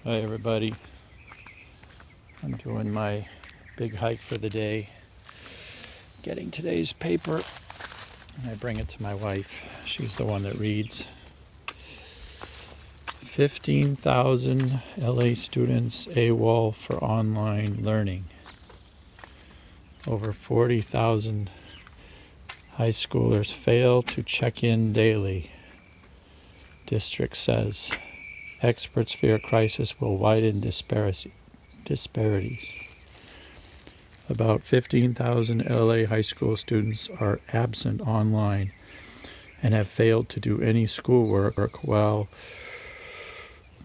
Hi everybody. I'm doing my big hike for the day, getting today's paper, and I bring it to my wife. She's the one that reads. 15,000 LA students AWOL for online learning. Over 40,000 high schoolers fail to check in daily. District says experts fear crisis will widen disparities. About 15,000 LA high school students are absent online and have failed to do any schoolwork, while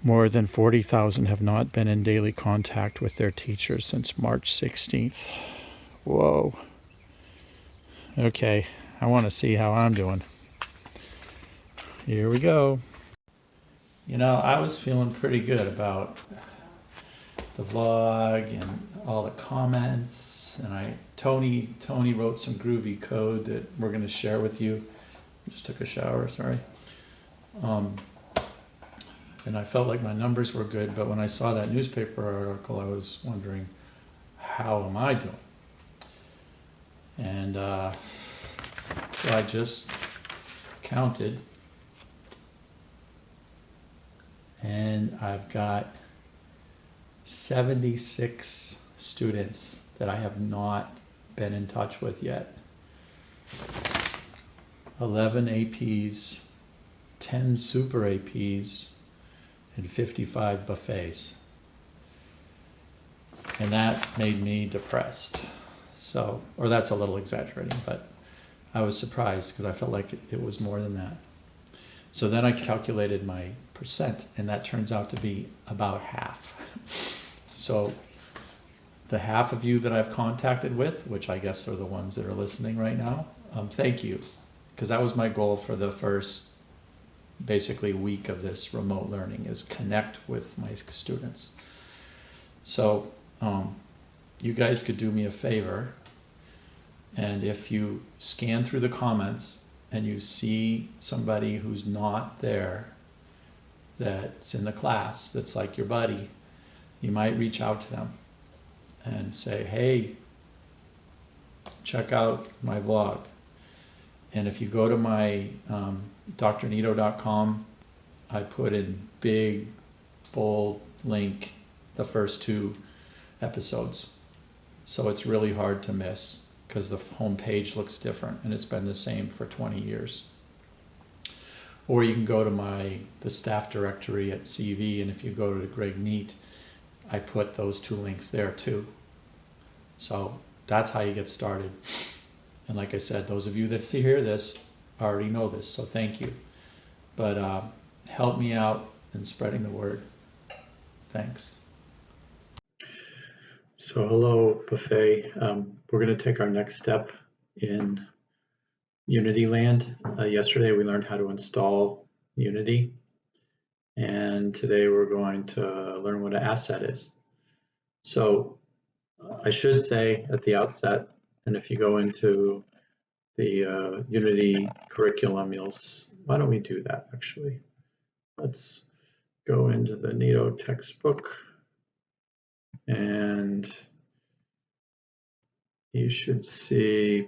more than 40,000 have not been in daily contact with their teachers since March 16th. Whoa. Okay, I want to see how I'm doing. Here we go. You know, I was feeling pretty good about the vlog and all the comments, and Tony wrote some groovy code that we're going to share with you. I just took a shower, sorry. And I felt like my numbers were good, but when I saw that newspaper article, I was wondering, how am I doing? And so I just counted, and I've got 76 students that I have not been in touch with yet. 11 APs, 10 super APs, and 55 buffets. And that made me depressed. So, or that's a little exaggerating, but I was surprised because I felt like it was more than that. So then I calculated my percent, and that turns out to be about half. So the half of you that I've contacted with, which I guess are the ones that are listening right now, thank you, because that was my goal for the first basically week of this remote learning, is connect with my students. So you guys could do me a favor, and if you scan through the comments and you see somebody who's not there, that's in the class, that's like your buddy, you might reach out to them and say, hey, check out my vlog. And if you go to my drneato.com, I put in big, bold link the first 2 episodes. So it's really hard to miss because the homepage looks different, and it's been the same for 20 years. Or you can go to the staff directory at CV, and if you go to Greg Neat, I put those 2 links there too. So that's how you get started. And like I said, those of you that hear this already know this, so thank you. But help me out in spreading the word. Thanks. So hello, Buffet. We're going to take our next step in Unity land. Yesterday we learned how to install Unity, and today we're going to learn what an asset is. So I should say at the outset, and if you go into the Unity curriculum, why don't we do that actually? Let's go into the Neato textbook, and you should see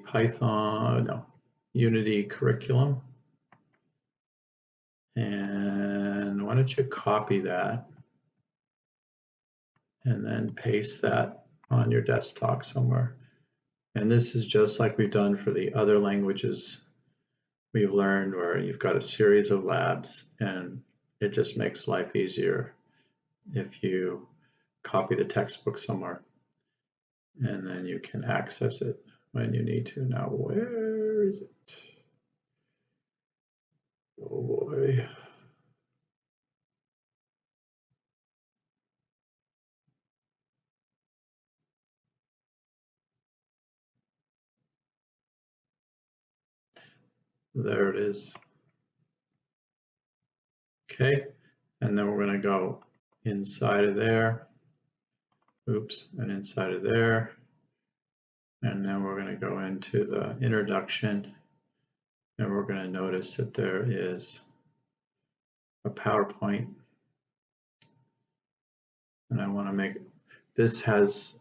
Unity curriculum. And why don't you copy that and then paste that on your desktop somewhere. And this is just like we've done for the other languages we've learned, where you've got a series of labs, and it just makes life easier if you copy the textbook somewhere, and then you can access it when you need to. Now, where is it? Oh boy. There it is. Okay, and then we're going to go inside of there. Oops, and inside of there. And then we're going to go into the introduction, and we're going to notice that there is a PowerPoint. and I want to make, this has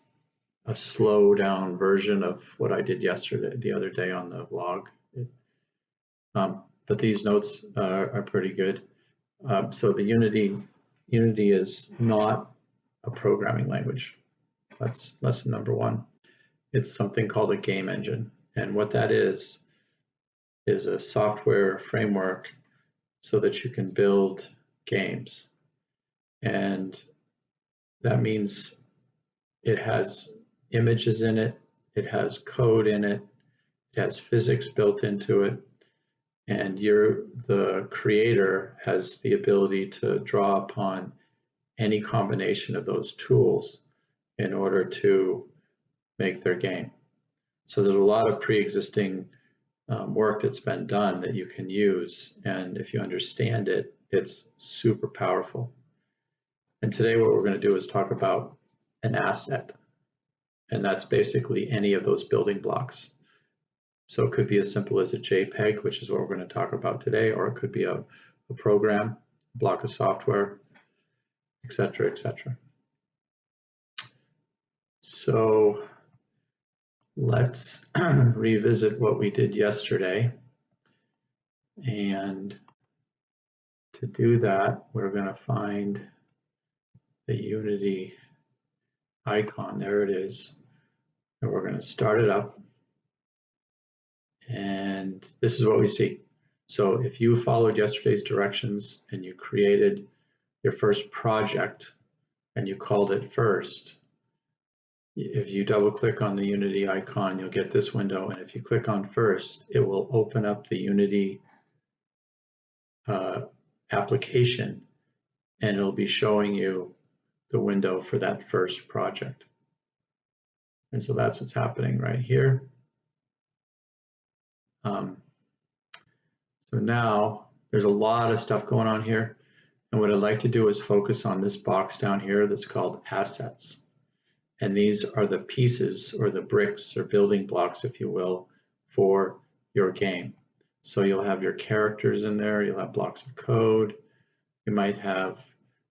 a slow down version of what I did the other day on the vlog. But these notes are pretty good. So the Unity is not a programming language. That's lesson number one. It's something called a game engine. And what that is a software framework so that you can build games. And that means it has images in it, it has code in it, it has physics built into it, and the creator has the ability to draw upon any combination of those tools in order to make their game. So there's a lot of pre-existing work that's been done that you can use, and if you understand it, it's super powerful. And today what we're going to do is talk about an asset, and that's basically any of those building blocks. So it could be as simple as a JPEG, which is what we're going to talk about today, or it could be a program, a block of software, etc., etc. So let's revisit what we did yesterday. And to do that, we're going to find the Unity icon. There it is. And we're going to start it up. And this is what we see. So if you followed yesterday's directions and you created your first project and you called it first, if you double click on the Unity icon, you'll get this window. And if you click on first, it will open up the Unity application, and it'll be showing you the window for that first project. And so that's what's happening right here. So now there's a lot of stuff going on here. And what I'd like to do is focus on this box down here that's called assets. And these are the pieces or the bricks or building blocks, if you will, for your game. So you'll have your characters in there, you'll have blocks of code, you might have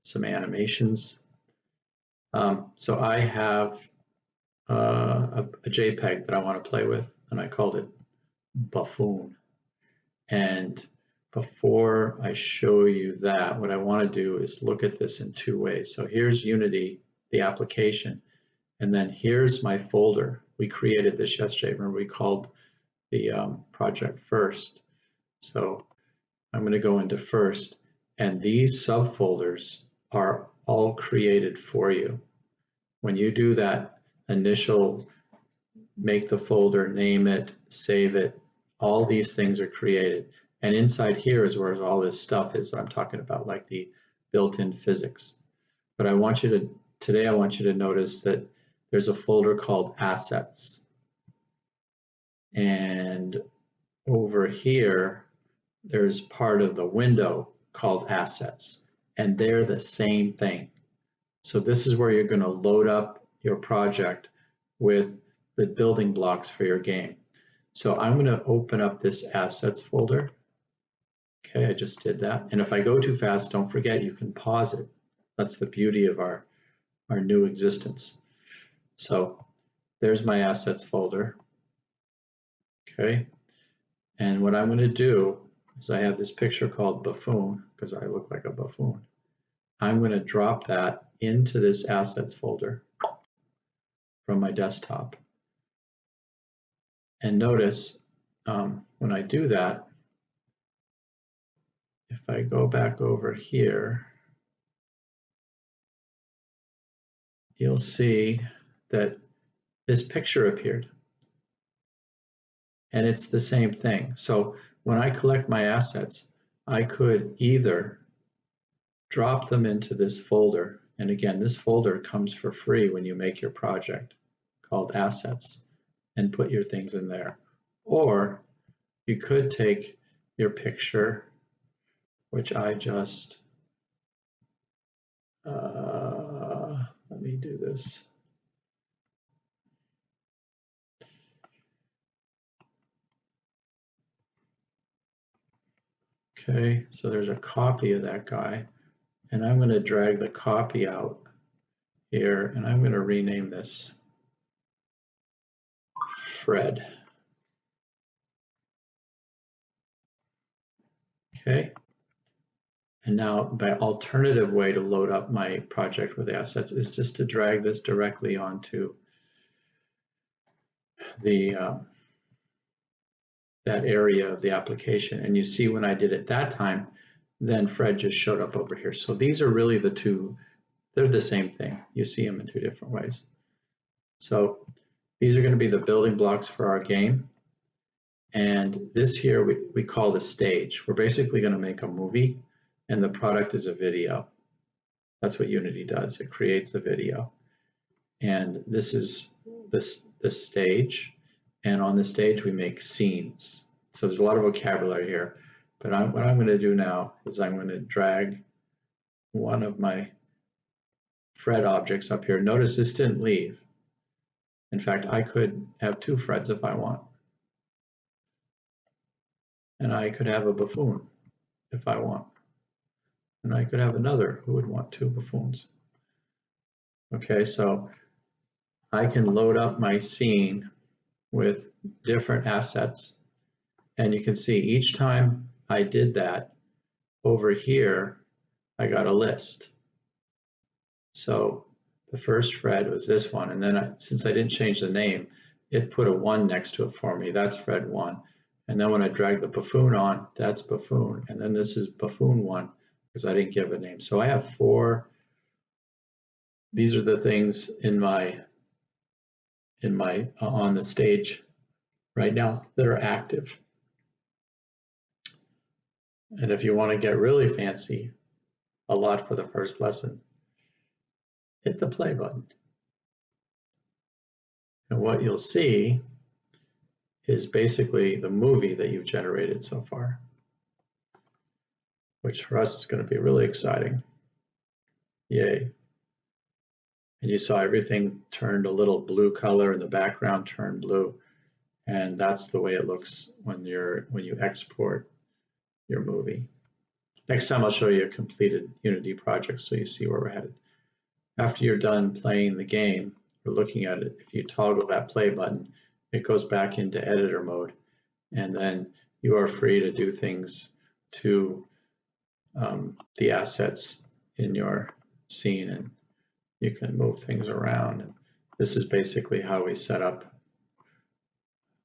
some animations. So I have a JPEG that I want to play with, and I called it Buffoon. And before I show you that, what I want to do is look at this in two ways. So here's Unity, the application, and then here's my folder. We created this yesterday. Remember, we called the project first. So I'm going to go into first, and these subfolders are all created for you. When you do that initial make the folder, name it, save it, all these things are created. And inside here is where all this stuff is that I'm talking about, like the built-in physics. But I want you to, today I want you to notice that there's a folder called assets. And over here, there's part of the window called assets. And they're the same thing. So this is where you're going to load up your project with the building blocks for your game. So I'm going to open up this assets folder. Okay, I just did that. And if I go too fast, don't forget you can pause it. That's the beauty of our new existence. So there's my assets folder. Okay, and what I'm going to do is I have this picture called Buffoon because I look like a buffoon. I'm going to drop that into this assets folder from my desktop. And notice when I do that, if I go back over here, you'll see that this picture appeared. And it's the same thing. So when I collect my assets, I could either drop them into this folder. And again, this folder comes for free when you make your project called assets and put your things in there. Or you could take your picture, which I just, let me do this. Okay, so there's a copy of that guy, and I'm going to drag the copy out here, and I'm going to rename this Fred. Okay. And now my alternative way to load up my project with assets is just to drag this directly onto the that area of the application. And you see when I did it that time, then Fred just showed up over here. So these are really the two, they're the same thing. You see them in two different ways. So these are going to be the building blocks for our game. And this here we call the stage. We're basically going to make a movie, and the product is a video. That's what Unity does. It creates a video. And this is the stage. And on the stage, we make scenes. So there's a lot of vocabulary here. But what I'm going to do now is I'm going to drag one of my Fred objects up here. Notice this didn't leave. In fact, I could have two Freds if I want. And I could have a buffoon if I want. And I could have another who would want two buffoons. Okay, so I can load up my scene with different assets. And you can see each time I did that, over here, I got a list. So the first Fred was this one. And then since I didn't change the name, it put a 1 next to it for me. That's Fred 1. And then when I drag the buffoon on, that's buffoon. And then this is buffoon 1 because I didn't give a name. So I have 4. These are the things in my on the stage right now that are active. And if you want to get really fancy, a lot for the first lesson, hit the play button. And what you'll see is basically the movie that you've generated so far, which for us is going to be really exciting. Yay. And you saw everything turned a little blue color and the background turned blue. And that's the way it looks when you export your movie. Next time I'll show you a completed Unity project so you see where we're headed. After you're done playing the game or looking at it, if you toggle that play button, it goes back into editor mode. And then you are free to do things to the assets in your scene, and you can move things around. This is basically how we set up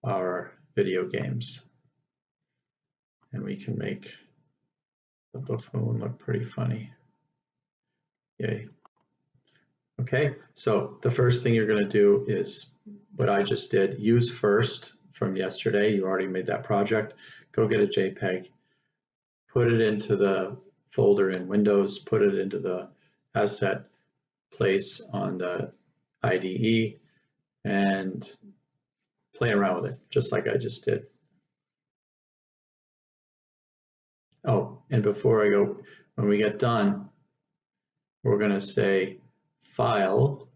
our video games. And we can make the buffoon look pretty funny. Yay. Okay, so the first thing you're going to do is what I just did. Use first from yesterday. You already made that project. Go get a JPEG, put it into the folder in Windows, put it into the asset place on the IDE, and play around with it, just like I just did. Oh, and before I go, when we get done, we're going to say File,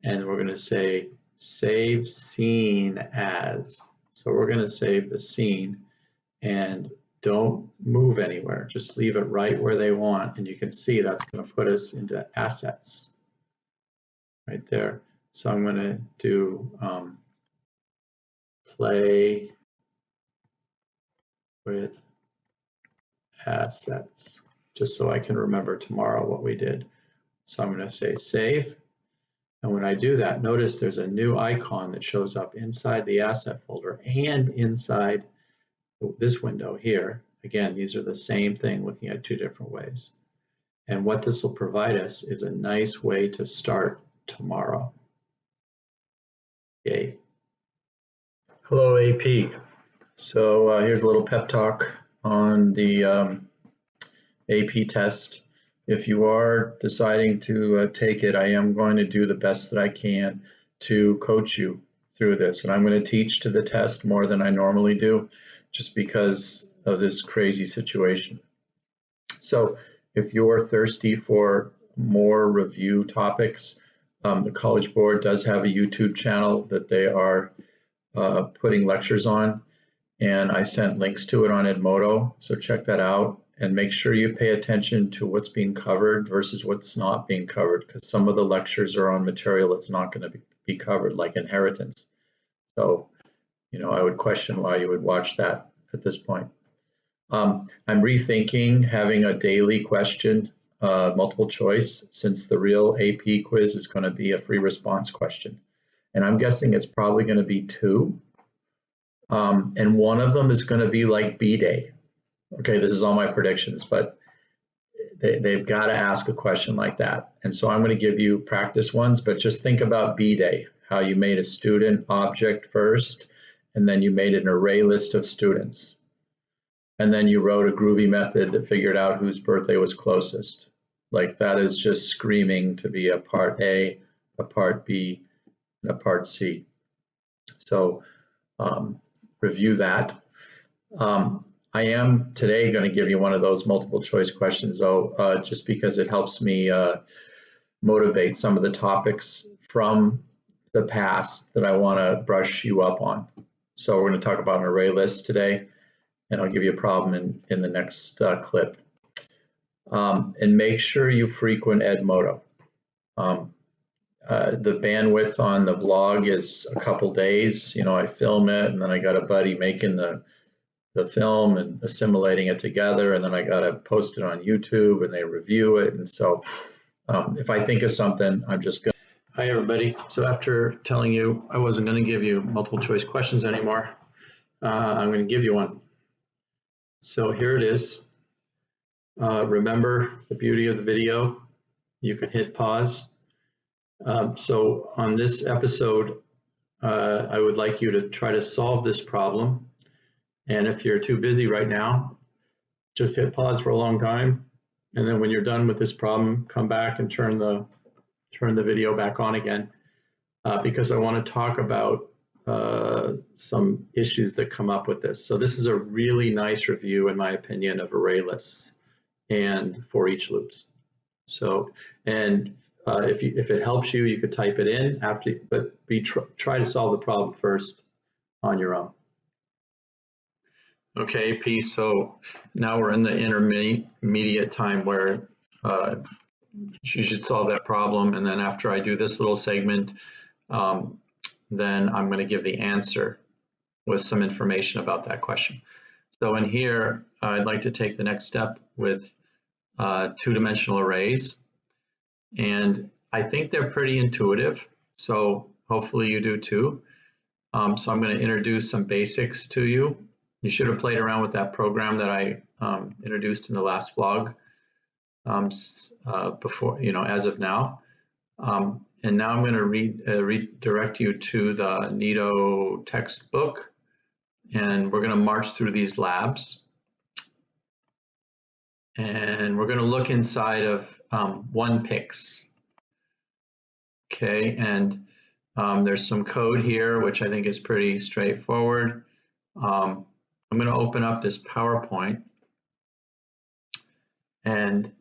and we're going to say Save Scene As. So we're going to save the scene, and don't move anywhere. Just leave it right where they want, and you can see that's going to put us into Assets right there. So I'm going to do Play with Assets, just so I can remember tomorrow what we did. So I'm going to say Save. And when I do that, notice there's a new icon that shows up inside the asset folder and inside this window here. Again, these are the same thing, looking at two different ways. And what this will provide us is a nice way to start tomorrow. Yay. Hello, AP. So here's a little pep talk on the AP test. If you are deciding to take it, I am going to do the best that I can to coach you through this. And I'm going to teach to the test more than I normally do, just because of this crazy situation. So if you're thirsty for more review topics, the College Board does have a YouTube channel that they are putting lectures on, and I sent links to it on Edmodo, so check that out. and make sure you pay attention to what's being covered versus what's not being covered, because some of the lectures are on material that's not going to be covered, like inheritance. So, you know, I would question why you would watch that at this point. I'm rethinking having a daily question, multiple choice, since the real AP quiz is going to be a free response question. And I'm guessing it's probably going to be 2. And one of them is going to be like B-Day. Okay, this is all my predictions, but they've got to ask a question like that. And so I'm going to give you practice ones, but just think about B-Day, how you made a student object first, and then you made an array list of students. And then you wrote a groovy method that figured out whose birthday was closest. Like, that is just screaming to be a part A, a part B, and a part C. So review that. I am today going to give you one of those multiple choice questions, though, just because it helps me motivate some of the topics from the past that I want to brush you up on. So we're going to talk about an array list today, and I'll give you a problem in the next clip. And make sure you frequent Edmodo. The bandwidth on the vlog is a couple days. You know, I film it, and then I got a buddy making the film and assimilating it together, and then I got to post it on YouTube, and they review it. And so if I think of something, I'm just going to. Hi, everybody. So after telling you I wasn't going to give you multiple choice questions anymore, I'm going to give you one. So here it is. Remember the beauty of the video. You can hit pause. So on this episode, I would like you to try to solve this problem. And if you're too busy right now, just hit pause for a long time. And then when you're done with this problem, come back and turn the video back on again, because I want to talk about some issues that come up with this. So this is a really nice review, in my opinion, of array lists and for each loops. So, and if it helps you, you could type it in after, but try to solve the problem first on your own. Okay, P, so now we're in the intermediate time where you should solve that problem, and then after I do this little segment, then I'm going to give the answer with some information about that question. So in here, I'd like to take the next step with two-dimensional arrays, and I think they're pretty intuitive, so hopefully you do too. So I'm going to introduce some basics to you. You should have played around with that program that I introduced in the last vlog before, you know, as of now. And now I'm going to redirect you to the Neato textbook, and we're going to march through these labs. And we're going to look inside of 1pix. Okay, and there's some code here, which I think is pretty straightforward. I'm going to open up this PowerPoint, and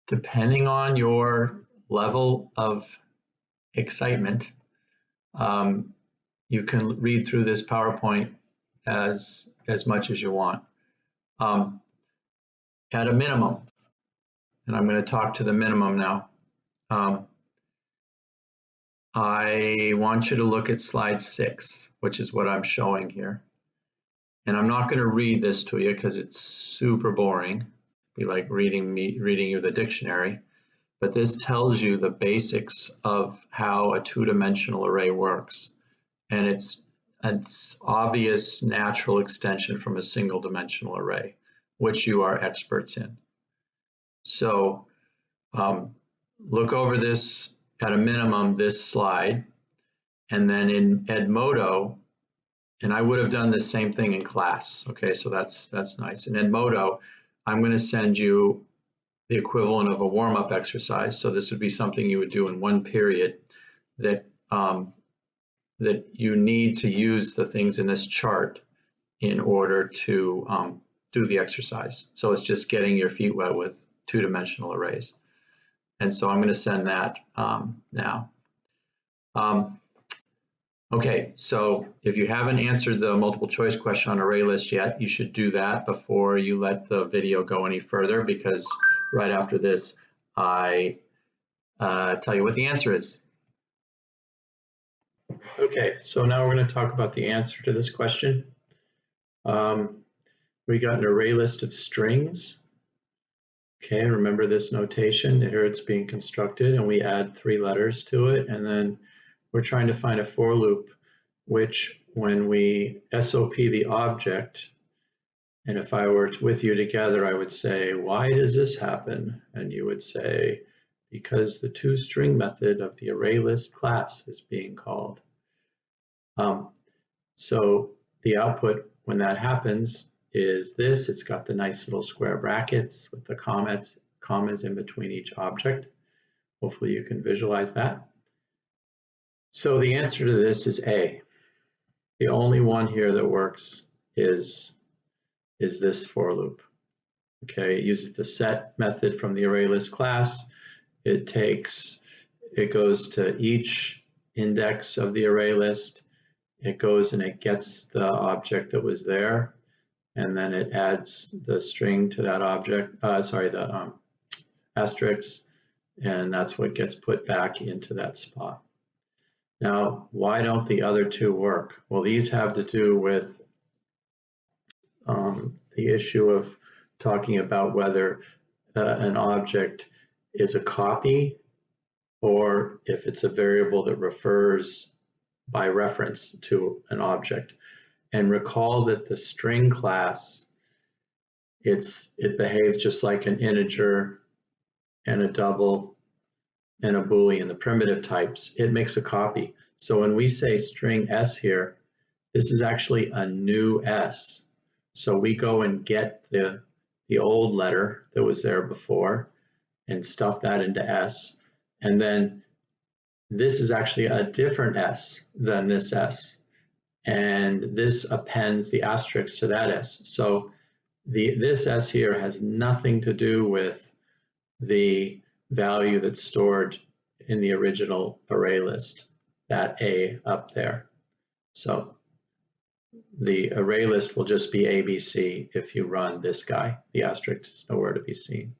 depending on your level of excitement, you can read through this PowerPoint as much as you want. At a minimum, and I'm going to talk to the minimum now, I want you to look at slide 6, which is what I'm showing here. And I'm not going to read this to you because it's super boring. It'd be like reading you the dictionary. But this tells you the basics of how a two-dimensional array works. And it's an obvious natural extension from a single-dimensional array, which you are experts in. So look over this, at a minimum, this slide. And then in Edmodo, and I would have done the same thing in class. Okay, so that's nice. In Edmodo, I'm going to send you the equivalent of a warm-up exercise. So this would be something you would do in one period that that you need to use the things in this chart in order to do the exercise. So it's just getting your feet wet with two-dimensional arrays. And so I'm going to send that now. Okay, so if you haven't answered the multiple choice question on ArrayList yet, you should do that before you let the video go any further, because right after this, I tell you what the answer is. Okay, so now we're going to talk about the answer to this question. We got an array list of strings. Okay, remember this notation. Here it's being constructed, and we add 3 letters to it, and then we're trying to find a for loop, which when we SOP the object, and if I were with you together, I would say, why does this happen? And you would say, because the toString method of the ArrayList class is being called. So the output when that happens is this. It's got the nice little square brackets with the commas in between each object. Hopefully you can visualize that. So the answer to this is A. The only one here that works is this for loop. Okay, it uses the set method from the ArrayList class. It goes to each index of the array list. It goes and it gets the object that was there, and then it adds the string to that object, the asterisk, and that's what gets put back into that spot. Now, why don't the other 2 work? Well, these have to do with the issue of talking about whether an object is a copy or if it's a variable that refers by reference to an object. And recall that the string class, it behaves just like an integer and a double and a Boolean, the primitive types. It makes a copy. So when we say string S here, this is actually a new S. So we go and get the old letter that was there before and stuff that into S. And then this is actually a different S than this S. And this appends the asterisk to that S. So this S here has nothing to do with the value that's stored in the original array list, that A up there. So the array list will just be ABC if you run this guy. The asterisk is nowhere to be seen.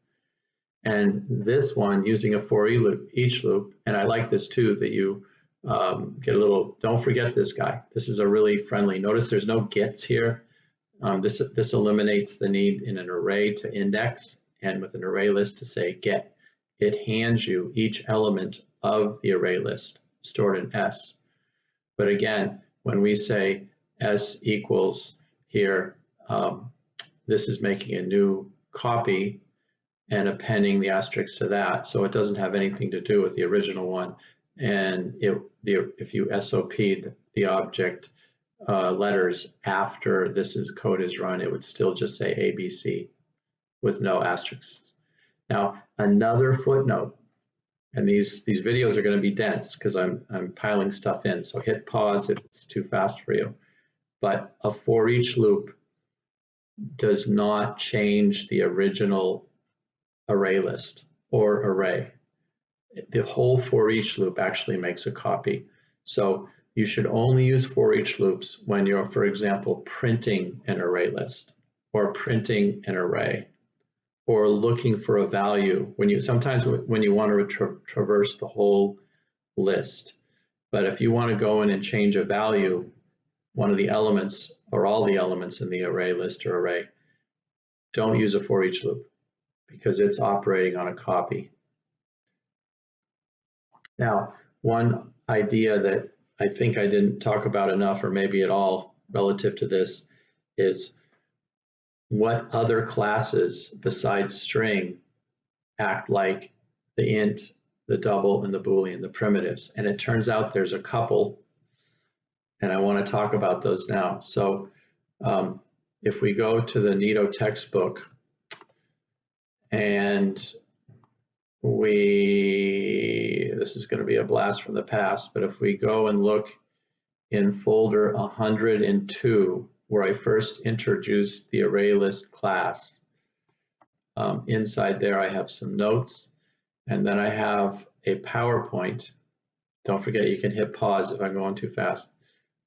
And this one, using a for each loop, and I like this too, that you get a little, don't forget this guy. This is a really friendly, notice there's no gets here. This eliminates the need in an array to index, and with an array list to say get. It hands you each element of the array list stored in S. But again, when we say S equals here, this is making a new copy and appending the asterisk to that, so it doesn't have anything to do with the original one. And if you SOP'd the object letters after this code is run, it would still just say ABC with no asterisks. Now, another footnote, and these videos are going to be dense because I'm piling stuff in, so hit pause if it's too fast for you. But a for each loop does not change the original array list or array. The whole for each loop actually makes a copy. So you should only use for each loops when you're, for example, printing an array list or printing an array or looking for a value sometimes when you want to traverse the whole list. But if you want to go in and change a value, one of the elements or all the elements in the array list or array, don't use a for each loop because it's operating on a copy. Now, one idea that I think I didn't talk about enough or maybe at all relative to this is what other classes besides string act like the int, the double, and the Boolean, the primitives. And it turns out there's a couple, and I want to talk about those now. So if we go to the Neato textbook and this is going to be a blast from the past, but if we go and look in folder 102, where I first introduced the ArrayList class, inside there I have some notes, and then I have a PowerPoint. Don't forget, you can hit pause if I'm going too fast.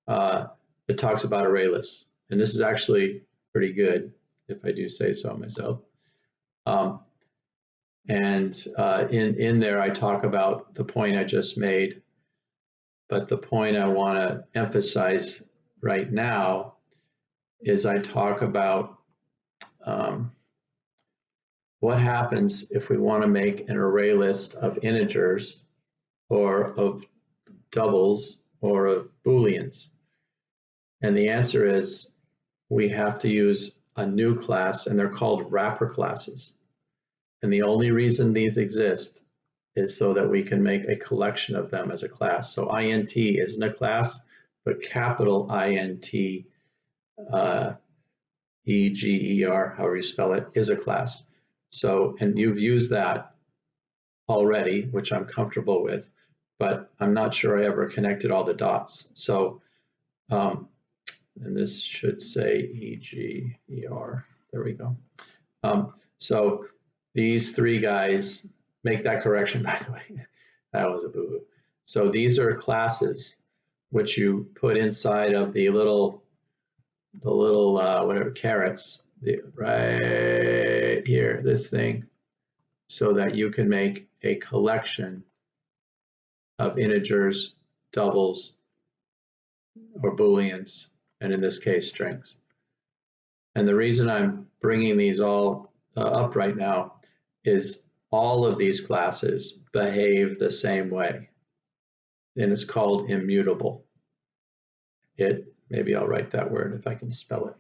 that talks about array lists. And this is actually pretty good, if I do say so myself. In there, I talk about the point I just made, but the point I want to emphasize right now is I talk about what happens if we want to make an array list of integers or of doubles or of booleans. And the answer is we have to use a new class, and they're called wrapper classes. And the only reason these exist is so that we can make a collection of them as a class. So int isn't a class, but capital INT, EGER, however you spell it, is a class. So, and you've used that already, which I'm comfortable with, but I'm not sure I ever connected all the dots. So, and this should say EGER, there we go. So these three guys, make that correction, by the way, that was a boo-boo. So these are classes which you put inside of the little whatever carrots, right here, this thing, so that you can make a collection of integers, doubles, or booleans, and in this case, strings. And the reason I'm bringing these all up right now is all of these classes behave the same way, and it's called immutable. Maybe I'll write that word if I can spell it.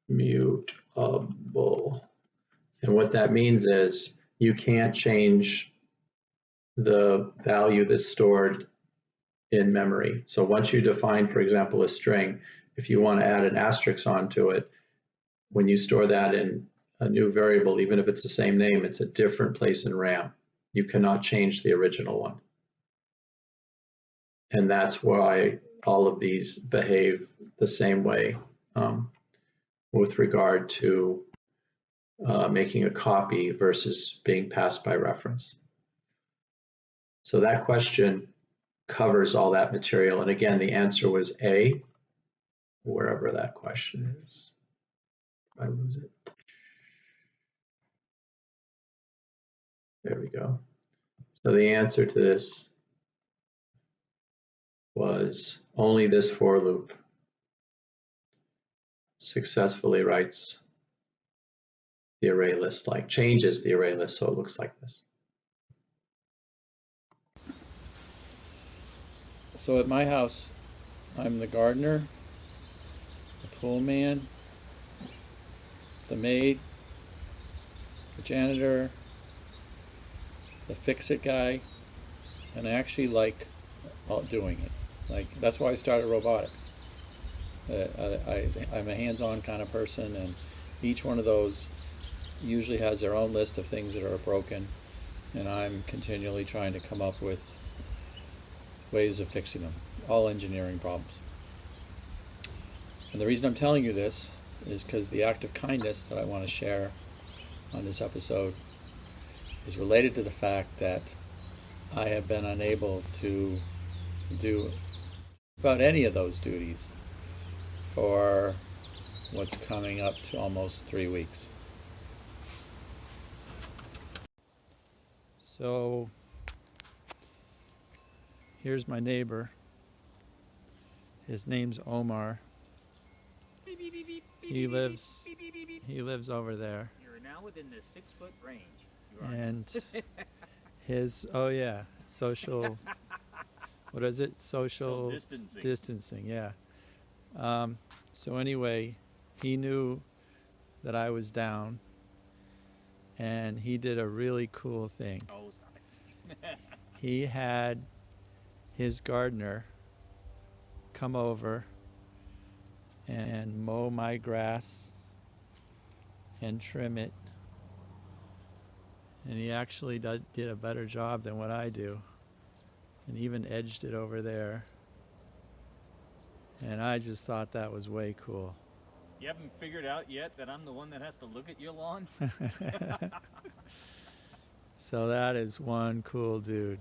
Immutable. And what that means is you can't change the value that's stored in memory. So once you define, for example, a string, if you want to add an asterisk onto it, when you store that in a new variable, even if it's the same name, it's a different place in RAM. You cannot change the original one. And that's why all of these behave the same way with regard to making a copy versus being passed by reference. So that question covers all that material. And again, the answer was A, wherever that question is. If I lose it. There we go. So the answer to this was only this for loop successfully writes the array list, like changes the array list so it looks like this. So at my house, I'm the gardener, the pool man, the maid, the janitor, the fix-it guy, and I actually like doing it. Like, that's why I started robotics. I'm a hands-on kind of person, and each one of those usually has their own list of things that are broken, and I'm continually trying to come up with ways of fixing them, all engineering problems. And the reason I'm telling you this is because the act of kindness that I want to share on this episode is related to the fact that I have been unable to do about any of those duties for what's coming up to almost 3 weeks. So here's my neighbor. His name's Omar. He lives over there. You're now within the 6-foot range. And his social what is it? Social distancing, yeah. So anyway, he knew that I was down, and he did a really cool thing. Oh, stop it. He had his gardener come over and mow my grass and trim it. And he actually did a better job than what I do, and even edged it over there. And I just thought that was way cool. You haven't figured out yet that I'm the one that has to look at your lawn? So that is one cool dude.